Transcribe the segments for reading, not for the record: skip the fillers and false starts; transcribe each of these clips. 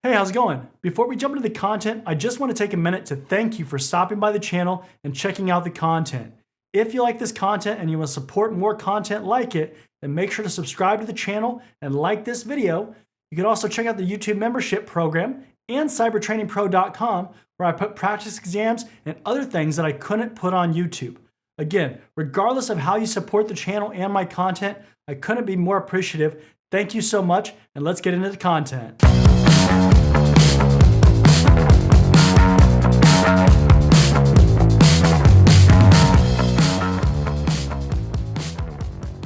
Hey, how's it going? Before we jump into the content, I just want to take a minute to thank you for stopping by the channel and checking out the content. If you like this content and you want to support more content like it, then make sure to subscribe to the channel and like this video. You can also check out the YouTube membership program and cybertrainingpro.com, where I put practice exams and other things that I couldn't put on YouTube. Again, regardless of how you support the channel and my content, I couldn't be more appreciative. Thank you so much, and let's get into the content.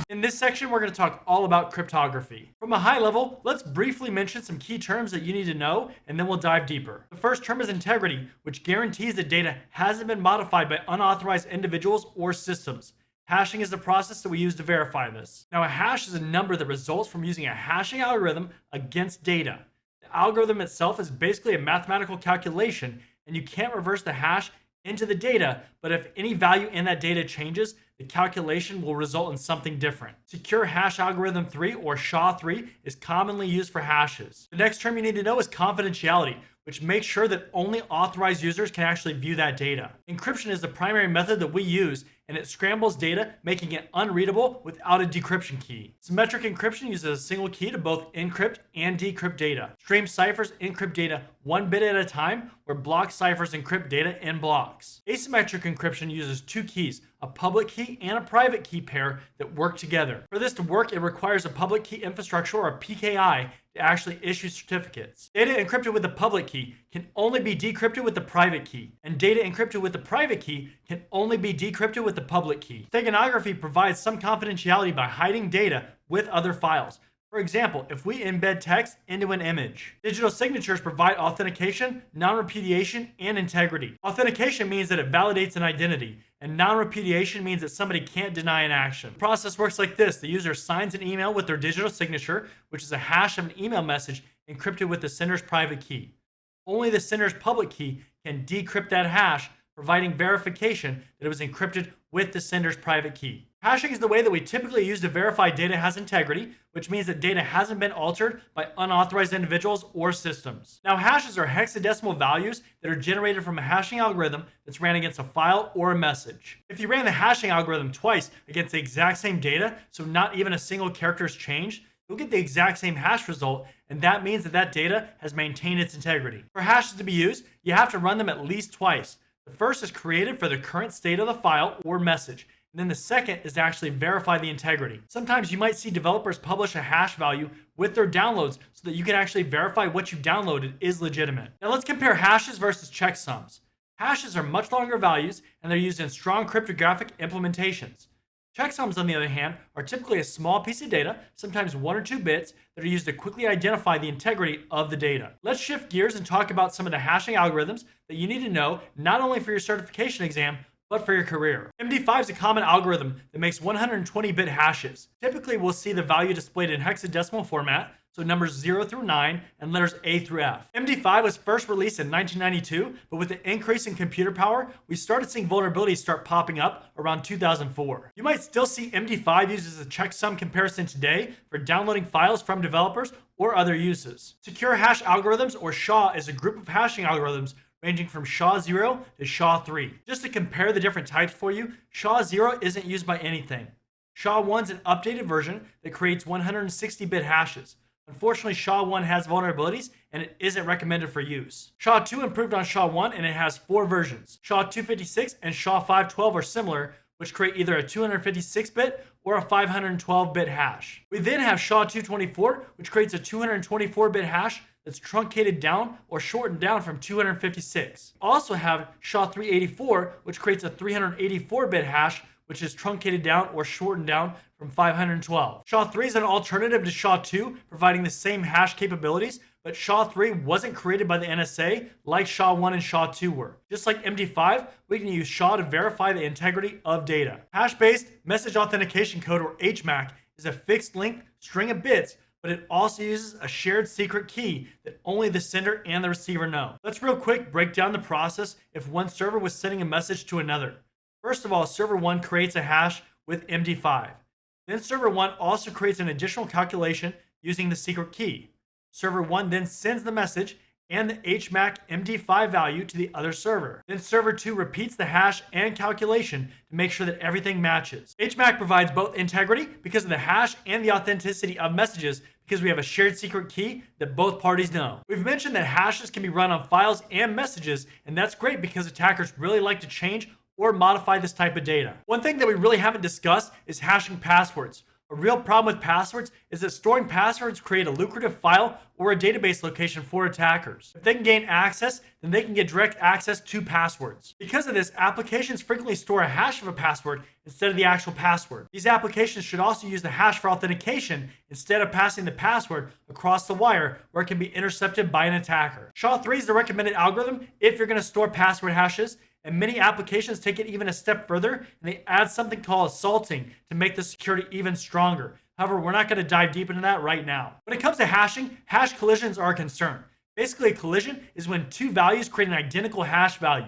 In this section, we're going to talk all about cryptography. From a high level, let's briefly mention some key terms that you need to know, and then we'll dive deeper. The first term is integrity, which guarantees that data hasn't been modified by unauthorized individuals or systems. Hashing is the process that we use to verify this. Now, a hash is a number that results from using a hashing algorithm against data. The algorithm itself is basically a mathematical calculation, and you can't reverse the hash into the data, but if any value in that data changes, the calculation will result in something different. Secure Hash Algorithm 3, or SHA-3, is commonly used for hashes. The next term you need to know is confidentiality, which makes sure that only authorized users can actually view that data. Encryption is the primary method that we use, and it scrambles data, making it unreadable without a decryption key. Symmetric encryption uses a single key to both encrypt and decrypt data. Stream ciphers encrypt data one bit at a time, where block ciphers encrypt data in blocks. Asymmetric encryption uses two keys, a public key and a private key pair that work together. For this to work, it requires a public key infrastructure, or a PKI, to actually issue certificates. Data encrypted with the public key can only be decrypted with the private key, and data encrypted with the private key can only be decrypted with the public key. Steganography provides some confidentiality by hiding data with other files. For example, if we embed text into an image. Digital signatures provide authentication, non-repudiation, and integrity. Authentication means that it validates an identity, and non-repudiation means that somebody can't deny an action. The process works like this. The user signs an email with their digital signature, which is a hash of an email message encrypted with the sender's private key. Only the sender's public key can decrypt that hash, providing verification that it was encrypted with the sender's private key. Hashing is the way that we typically use to verify data has integrity, which means that data hasn't been altered by unauthorized individuals or systems. Now, hashes are hexadecimal values that are generated from a hashing algorithm that's ran against a file or a message. If you ran the hashing algorithm twice against the exact same data, so not even a single character is changed, you'll get the exact same hash result, and that means that that data has maintained its integrity. For hashes to be used, you have to run them at least twice. The first is created for the current state of the file or message, and then the second is to actually verify the integrity. Sometimes you might see developers publish a hash value with their downloads so that you can actually verify what you downloaded is legitimate. Now let's compare hashes versus checksums. Hashes are much longer values, and they're used in strong cryptographic implementations. Checksums, on the other hand, are typically a small piece of data, sometimes 1 or 2 bits, that are used to quickly identify the integrity of the data. Let's shift gears and talk about some of the hashing algorithms that you need to know, not only for your certification exam, but for your career. MD5 is a common algorithm that makes 120-bit hashes. Typically, we'll see the value displayed in hexadecimal format, so numbers 0 through 9 and letters A through F. MD5 was first released in 1992, but with the increase in computer power, we started seeing vulnerabilities start popping up around 2004. You might still see MD5 used as a checksum comparison today for downloading files from developers or other uses. Secure Hash Algorithms, or SHA, is a group of hashing algorithms ranging from SHA-0 to SHA-3. Just to compare the different types for you, SHA-0 isn't used by anything. SHA-1 is an updated version that creates 160-bit hashes. Unfortunately, SHA-1 has vulnerabilities, and it isn't recommended for use. SHA-2 improved on SHA-1, and it has 4 versions. SHA-256 and SHA-512 are similar, which create either a 256-bit or a 512-bit hash. We then have SHA-224, which creates a 224-bit hash that's truncated down or shortened down from 256. Also have SHA-384, which creates a 384-bit hash, which is truncated down or shortened down from 512. SHA-3 is an alternative to SHA-2, providing the same hash capabilities, but SHA-3 wasn't created by the NSA like SHA-1 and SHA-2 were. Just like MD5, we can use SHA to verify the integrity of data. Hash-based message authentication code, or HMAC, is a fixed length string of bits, but it also uses a shared secret key that only the sender and the receiver know. Let's real quick break down the process if one server was sending a message to another. First of all, server 1 creates a hash with MD5. Then server 1 also creates an additional calculation using the secret key. Server 1 then sends the message, and the HMAC MD5 value to the other server. Then server 2 repeats the hash and calculation to make sure that everything matches. HMAC provides both integrity because of the hash and the authenticity of messages because we have a shared secret key that both parties know. We've mentioned that hashes can be run on files and messages, and that's great because attackers really like to change or modify this type of data. One thing that we really haven't discussed is hashing passwords. A real problem with passwords is that storing passwords create a lucrative file or a database location for attackers. If they can gain access, then they can get direct access to passwords. Because of this, applications frequently store a hash of a password instead of the actual password. These applications should also use the hash for authentication instead of passing the password across the wire where it can be intercepted by an attacker. SHA-3 is the recommended algorithm if you're going to store password hashes. And many applications take it even a step further, and they add something called salting to make the security even stronger. However, we're not going to dive deep into that right now. When it comes to hashing, hash collisions are a concern. Basically, a collision is when two values create an identical hash value.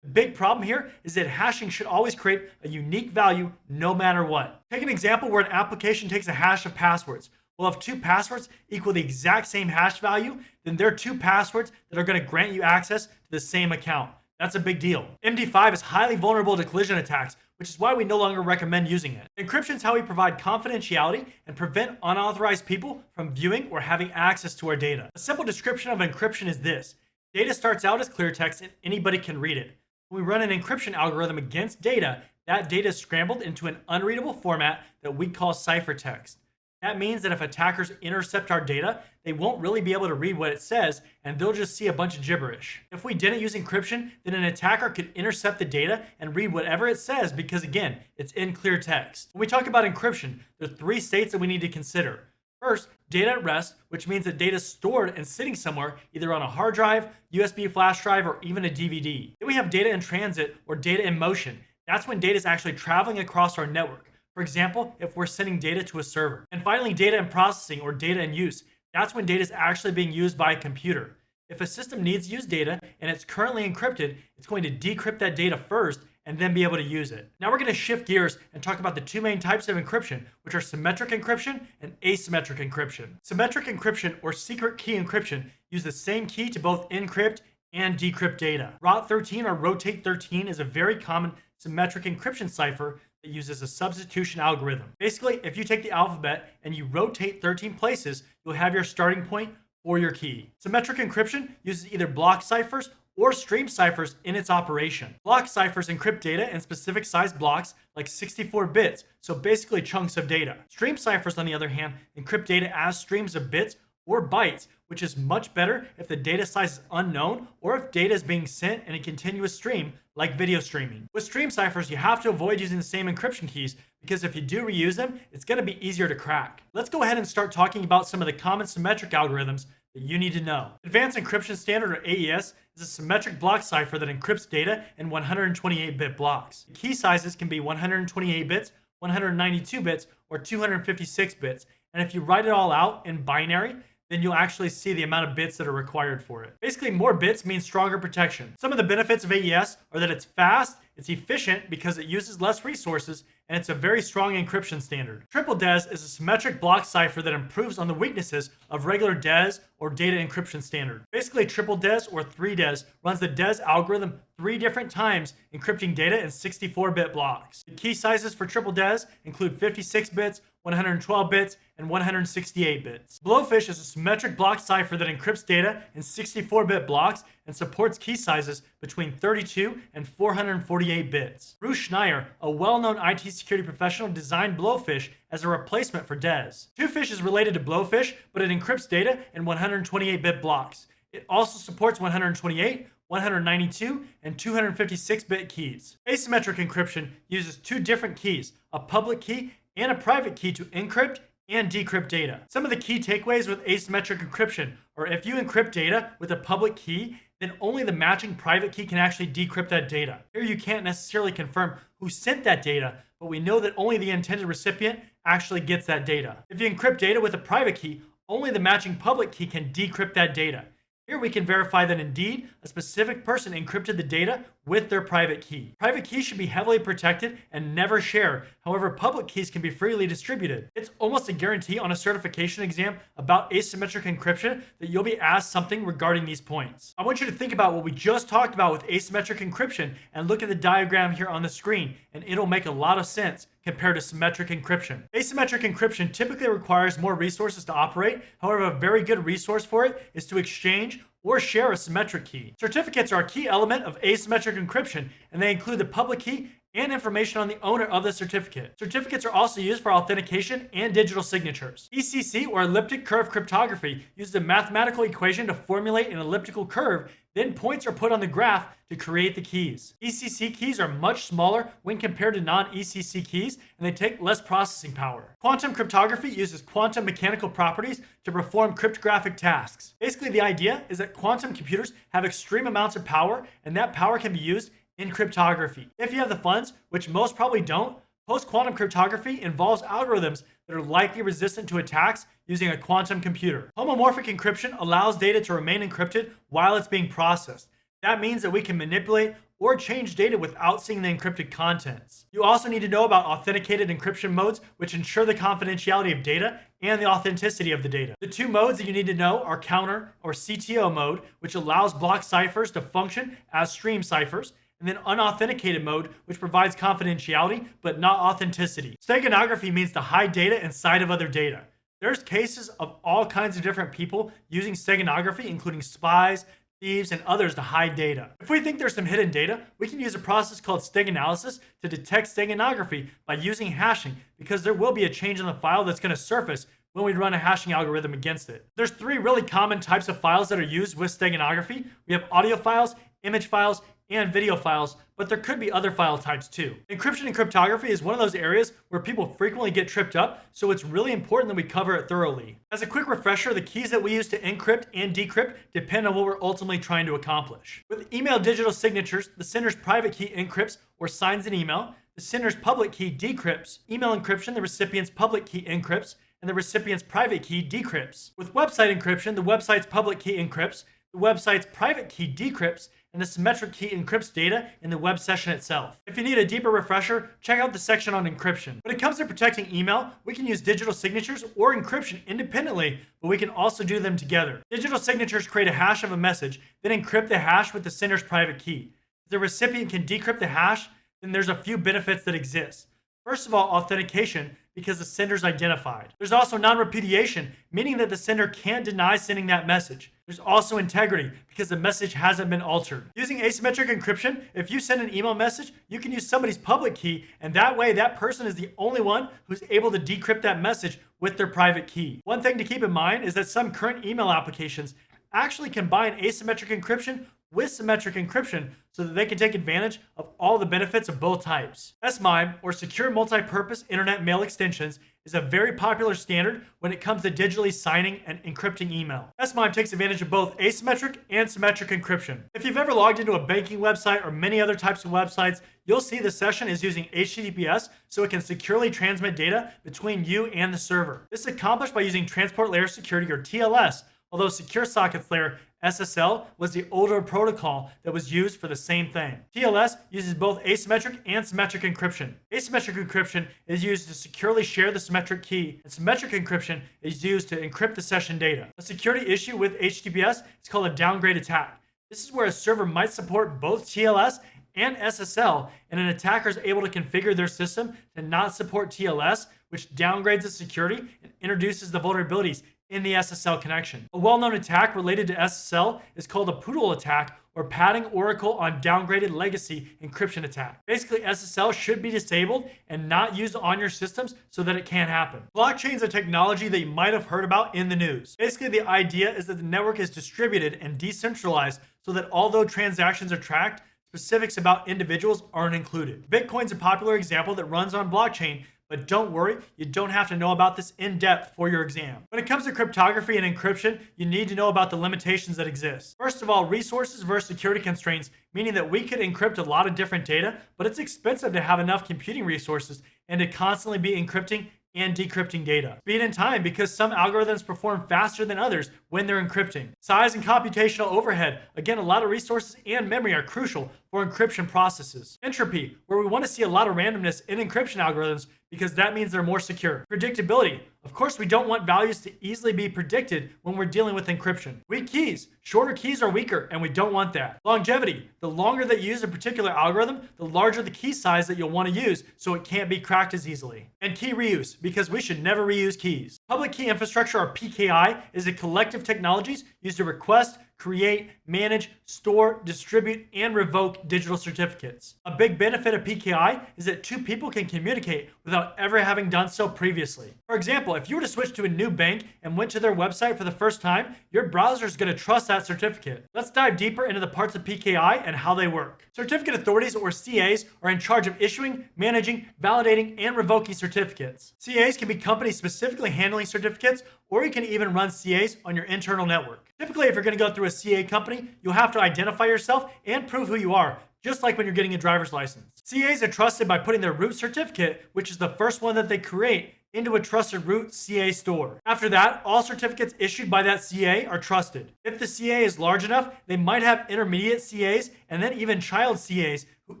The big problem here is that hashing should always create a unique value no matter what. Take an example where an application takes a hash of passwords. Well, if two passwords equal the exact same hash value, then they're two passwords that are going to grant you access to the same account. That's a big deal. MD5 is highly vulnerable to collision attacks, which is why we no longer recommend using it. Encryption is how we provide confidentiality and prevent unauthorized people from viewing or having access to our data. A simple description of encryption is this. Data starts out as clear text and anybody can read it. When we run an encryption algorithm against data, that data is scrambled into an unreadable format that we call ciphertext. That means that if attackers intercept our data, they won't really be able to read what it says, and they'll just see a bunch of gibberish. If we didn't use encryption, then an attacker could intercept the data and read whatever it says because, again, it's in clear text. When we talk about encryption, there are three states that we need to consider. First, data at rest, which means that data is stored and sitting somewhere, either on a hard drive, USB flash drive, or even a DVD. Then we have data in transit or data in motion. That's when data is actually traveling across our network. For example, if we're sending data to a server. And finally, data in processing or data in use. That's when data is actually being used by a computer. If a system needs to use data and it's currently encrypted, it's going to decrypt that data first and then be able to use it. Now we're going to shift gears and talk about the two main types of encryption, which are symmetric encryption and asymmetric encryption. Symmetric encryption or secret key encryption use the same key to both encrypt and decrypt data. ROT13 or rotate 13 is a very common symmetric encryption cipher that uses a substitution algorithm. Basically, if you take the alphabet and you rotate 13 places, you'll have your starting point for your key. Symmetric encryption uses either block ciphers or stream ciphers in its operation. Block ciphers encrypt data in specific size blocks like 64 bits, so basically chunks of data. Stream ciphers, on the other hand, encrypt data as streams of bits or bytes, which is much better if the data size is unknown or if data is being sent in a continuous stream like video streaming. With stream ciphers, you have to avoid using the same encryption keys because if you do reuse them, it's going to be easier to crack. Let's go ahead and start talking about some of the common symmetric algorithms that you need to know. Advanced Encryption Standard, or AES, is a symmetric block cipher that encrypts data in 128-bit blocks. The key sizes can be 128 bits, 192 bits, or 256 bits. And if you write it all out in binary, then you'll actually see the amount of bits that are required for it. Basically, more bits means stronger protection. Some of the benefits of AES are that it's fast, it's efficient because it uses less resources, and it's a very strong encryption standard. Triple DES is a symmetric block cipher that improves on the weaknesses of regular DES or data encryption standard. Basically, triple DES or 3DES runs the DES algorithm 3 different times, encrypting data in 64-bit blocks. The key sizes for triple DES include 56 bits, 112 bits, and 168 bits. Blowfish is a symmetric block cipher that encrypts data in 64-bit blocks and supports key sizes between 32 and 448 bits. Bruce Schneier, a well-known IT security professional, designed Blowfish as a replacement for DES. Twofish is related to Blowfish, but it encrypts data in 128-bit blocks. It also supports 128, 192, and 256-bit keys. Asymmetric encryption uses 2 different keys, a public key and a private key to encrypt and decrypt data. Some of the key takeaways with asymmetric encryption are if you encrypt data with a public key, then only the matching private key can actually decrypt that data. Here you can't necessarily confirm who sent that data, but we know that only the intended recipient actually gets that data. If you encrypt data with a private key, only the matching public key can decrypt that data. Here we can verify that indeed a specific person encrypted the data with their private key. Private keys should be heavily protected and never shared. However, public keys can be freely distributed. It's almost a guarantee on a certification exam about asymmetric encryption that you'll be asked something regarding these points. I want you to think about what we just talked about with asymmetric encryption and look at the diagram here on the screen, and it'll make a lot of sense compared to symmetric encryption. Asymmetric encryption typically requires more resources to operate. However, a very good resource for it is to exchange or share a symmetric key. Certificates are a key element of asymmetric encryption, and they include the public key and information on the owner of the certificate. Certificates are also used for authentication and digital signatures. ECC, or elliptic curve cryptography, uses a mathematical equation to formulate an elliptical curve. Then points are put on the graph to create the keys. ECC keys are much smaller when compared to non-ECC keys, and they take less processing power. Quantum cryptography uses quantum mechanical properties to perform cryptographic tasks. Basically, the idea is that quantum computers have extreme amounts of power, and that power can be used in cryptography. If you have the funds, which most probably don't, post-quantum cryptography involves algorithms that are likely resistant to attacks using a quantum computer. Homomorphic encryption allows data to remain encrypted while it's being processed. That means that we can manipulate or change data without seeing the encrypted contents. You also need to know about authenticated encryption modes, which ensure the confidentiality of data and the authenticity of the data. The two modes that you need to know are counter or CTO mode, which allows block ciphers to function as stream ciphers, and then unauthenticated mode, which provides confidentiality but not authenticity. Steganography means to hide data inside of other data. There's cases of all kinds of different people using steganography, including spies, thieves, and others to hide data. If we think there's some hidden data, we can use a process called steganalysis to detect steganography by using hashing, because there will be a change in the file that's going to surface when we run a hashing algorithm against it. There's three really common types of files that are used with steganography. We have audio files, image files, and video files, but there could be other file types too. Encryption and cryptography is one of those areas where people frequently get tripped up, so it's really important that we cover it thoroughly. As a quick refresher, the keys that we use to encrypt and decrypt depend on what we're ultimately trying to accomplish. With email digital signatures, the sender's private key encrypts or signs an email. The sender's public key decrypts. Email encryption, the recipient's public key encrypts, and the recipient's private key decrypts. With website encryption, the website's public key encrypts, the website's private key decrypts, and the symmetric key encrypts data in the web session itself. If you need a deeper refresher, check out the section on encryption. When it comes to protecting email, we can use digital signatures or encryption independently, but we can also do them together. Digital signatures create a hash of a message, then encrypt the hash with the sender's private key. If the recipient can decrypt the hash, then there's a few benefits that exist. First of all, authentication, because the sender's identified. There's also non-repudiation, meaning that the sender can't deny sending that message. There's also integrity, because the message hasn't been altered. Using asymmetric encryption, if you send an email message, you can use somebody's public key, and that way that person is the only one who's able to decrypt that message with their private key. One thing to keep in mind is that some current email applications actually combine asymmetric encryption with symmetric encryption so that they can take advantage of all the benefits of both types. SMIME, or Secure Multi-Purpose Internet Mail Extensions, is a very popular standard when it comes to digitally signing and encrypting email. SMIME takes advantage of both asymmetric and symmetric encryption. If you've ever logged into a banking website or many other types of websites, you'll see the session is using HTTPS so it can securely transmit data between you and the server. This is accomplished by using Transport Layer Security, or TLS, although Secure Sockets Layer SSL was the older protocol that was used for the same thing. TLS uses both asymmetric and symmetric encryption. Asymmetric encryption is used to securely share the symmetric key, and symmetric encryption is used to encrypt the session data. A security issue with HTTPS is called a downgrade attack. This is where a server might support both TLS and SSL, and an attacker is able to configure their system to not support TLS, which downgrades the security and introduces the vulnerabilities in the SSL connection. A well-known attack related to SSL is called a poodle attack, or padding oracle on downgraded legacy encryption attack. Basically, SSL should be disabled and not used on your systems so that it can't happen. Blockchain is a technology that you might have heard about in the news. Basically, the idea is that the network is distributed and decentralized so that although transactions are tracked, specifics about individuals aren't included. Bitcoin's a popular example that runs on blockchain, but don't worry, you don't have to know about this in depth for your exam. When it comes to cryptography and encryption, you need to know about the limitations that exist. First of all, resources versus security constraints, meaning that we could encrypt a lot of different data, but it's expensive to have enough computing resources and to constantly be encrypting and decrypting data. Speed and time, because some algorithms perform faster than others when they're encrypting. Size and computational overhead. Again, a lot of resources and memory are crucial for encryption processes. Entropy, where we want to see a lot of randomness in encryption algorithms because that means they're more secure. Predictability. Of course, we don't want values to easily be predicted when we're dealing with encryption. Weak keys. Shorter keys are weaker, and we don't want that. Longevity. The longer that you use a particular algorithm, the larger the key size that you'll want to use, so it can't be cracked as easily. And key reuse, because we should never reuse keys. Public key infrastructure, or PKI, is a collective technologies used to request, create, manage, store, distribute, and revoke digital certificates. A big benefit of PKI is that two people can communicate without ever having done so previously. For example, if you were to switch to a new bank and went to their website for the first time, your browser is going to trust that certificate. Let's dive deeper into the parts of PKI and how they work. Certificate authorities, or CAs, are in charge of issuing, managing, validating, and revoking certificates. CAs can be companies specifically handling certificates, or you can even run CAs on your internal network. Typically, if you're going to go through a CA company, you'll have to identify yourself and prove who you are, just like when you're getting a driver's license. CAs are trusted by putting their root certificate, which is the first one that they create, into a trusted root CA store. After that, all certificates issued by that CA are trusted. If the CA is large enough, they might have intermediate CAs and then even child CAs who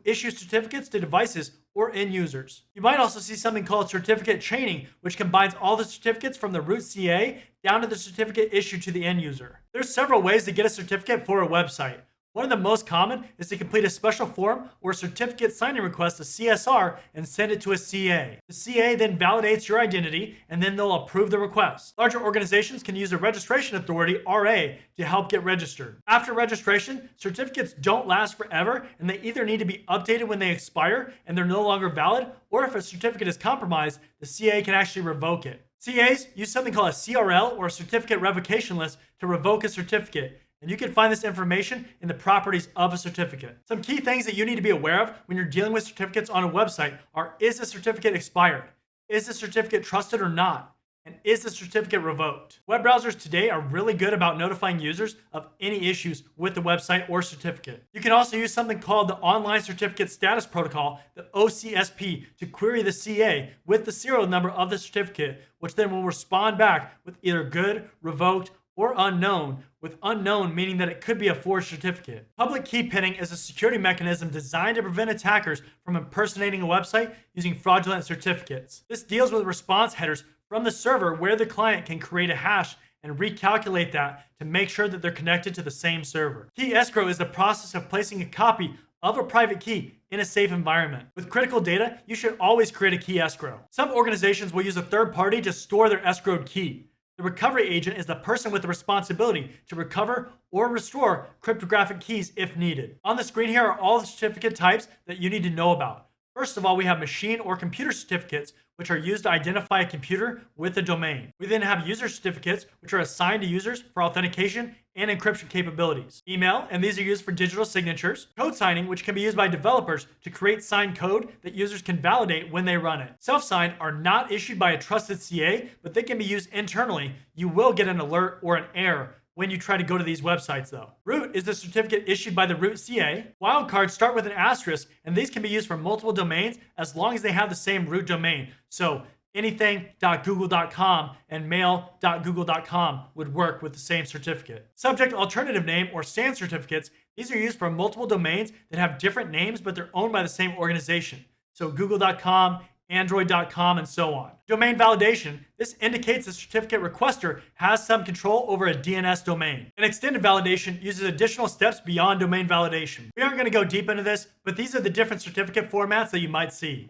issue certificates to devices or end users. You might also see something called certificate chaining, which combines all the certificates from the root CA down to the certificate issued to the end user. There's several ways to get a certificate for a website. One of the most common is to complete a special form or certificate signing request, a CSR, and send it to a CA. The CA then validates your identity, and then they'll approve the request. Larger organizations can use a registration authority, RA, to help get registered. After registration, certificates don't last forever, and they either need to be updated when they expire and they're no longer valid, or if a certificate is compromised, the CA can actually revoke it. CAs use something called a CRL, or a certificate revocation list, to revoke a certificate. And you can find this information in the properties of a certificate. Some key things that you need to be aware of when you're dealing with certificates on a website are: is the certificate expired? Is the certificate trusted or not? And is the certificate revoked? Web browsers today are really good about notifying users of any issues with the website or certificate. You can also use something called the Online Certificate Status Protocol, the OCSP, to query the CA with the serial number of the certificate, which then will respond back with either good, revoked, or unknown, with unknown meaning that it could be a forged certificate. Public key pinning is a security mechanism designed to prevent attackers from impersonating a website using fraudulent certificates. This deals with response headers from the server where the client can create a hash and recalculate that to make sure that they're connected to the same server. Key escrow is the process of placing a copy of a private key in a safe environment. With critical data, you should always create a key escrow. Some organizations will use a third party to store their escrowed key. The recovery agent is the person with the responsibility to recover or restore cryptographic keys if needed. On the screen here are all the certificate types that you need to know about. First of all, we have machine or computer certificates, which are used to identify a computer with a domain. We then have user certificates, which are assigned to users for authentication and encryption capabilities. Email, and these are used for digital signatures. Code signing, which can be used by developers to create signed code that users can validate when they run it. Self-signed are not issued by a trusted CA, but they can be used internally. You will get an alert or an error when you try to go to these websites though. Root is the certificate issued by the root CA. Wildcards start with an asterisk, and these can be used for multiple domains as long as they have the same root domain. So anything.google.com and mail.google.com would work with the same certificate. Subject alternative name, or SAN certificates, these are used for multiple domains that have different names but they're owned by the same organization. So google.com, android.com, and so on. Domain validation. This indicates the certificate requester has some control over a DNS domain. And extended validation uses additional steps beyond domain validation. We aren't going to go deep into this, but these are the different certificate formats that you might see.